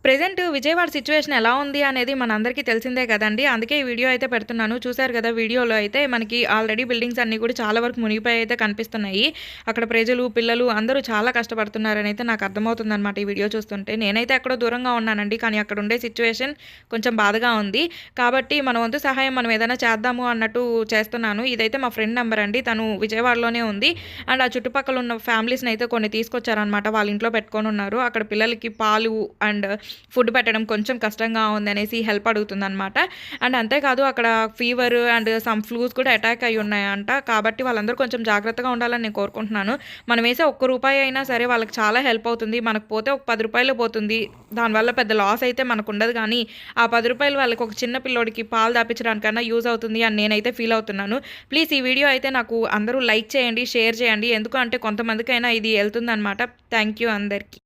Present Vijayawada situation ఎలా ఉంది అనేది మనందరికీ తెలిసిందే కదండీ! అందుకే ఈ వీడియో అయితే పెడుతున్నాను. చూసారు కదా! వీడియోలో అయితే మనకి ఆల్రెడీ బిల్డింగ్స్ అన్నీ కూడా చాలా వరకు మునిగిపోయి అయితే కనిపిస్తున్నాయి. అక్కడ ప్రజలు, పిల్లలు అందరూ చాలా కష్టపడుతున్నారనైతే నాకు అర్థమవుతుందనమాట ఈ వీడియో చూస్తుంటే. నేనైతే ఎక్కడో దూరంగా ఉన్నానండి. కానీ అక్కడ ఉండే సిట్యుయేషన్ కొంచెం బాధగా ఉంది. కాబట్టి మన వంతు సహాయం మనం ఏదైనా చేద్దాము అన్నట్టు చేస్తున్నాను. ఇదైతే మా ఫ్రెండ్ నంబర్ అండి. తను విజయవాడలోనే ఉంది. అండ్ ఆ చుట్టుపక్కల ఉన్న ఫ్యామిలీస్‌ని అయితే కొన్ని తీసుకొచ్చారనమాట. వాళ్ళ ఇంట్లో పెట్టుకొనున్నారు. అక్కడ పిల్లలకి పాలు అండ్ ఫుడ్ పెట్టడం కొంచెం కష్టంగా ఉందనేసి హెల్ప్ అడుగుతుందనమాట. అండ్ అంతేకాదు అక్కడ ఫీవర్ అండ్ సమ్ ఫ్లూస్ కూడా అటాక్ అయ్యి ఉన్నాయంట. కాబట్టి వాళ్ళందరూ కొంచెం జాగ్రత్తగా ఉండాలని నేను కోరుకుంటున్నాను. మనం వేసే ఒక్క రూపాయి అయినా సరే వాళ్ళకి చాలా హెల్ప్ అవుతుంది. మనకు పోతే ఒక ₹10 పోతుంది. దానివల్ల పెద్ద లాస్ అయితే మనకుండదు గానీ, ఆ ₹10 వాళ్ళకి ఒక చిన్న పిల్లోడికి పాలు తాపించడానికన్నా యూజ్ అవుతుంది అని నేనైతే ఫీల్ అవుతున్నాను. ప్లీజ్ ఈ వీడియో అయితే నాకు అందరూ లైక్ చేయండి, షేర్ చేయండి. ఎందుకంటే కొంతమందికైనా ఇది ఎళ్తుందనమాట. థ్యాంక్ యూ అందరికీ.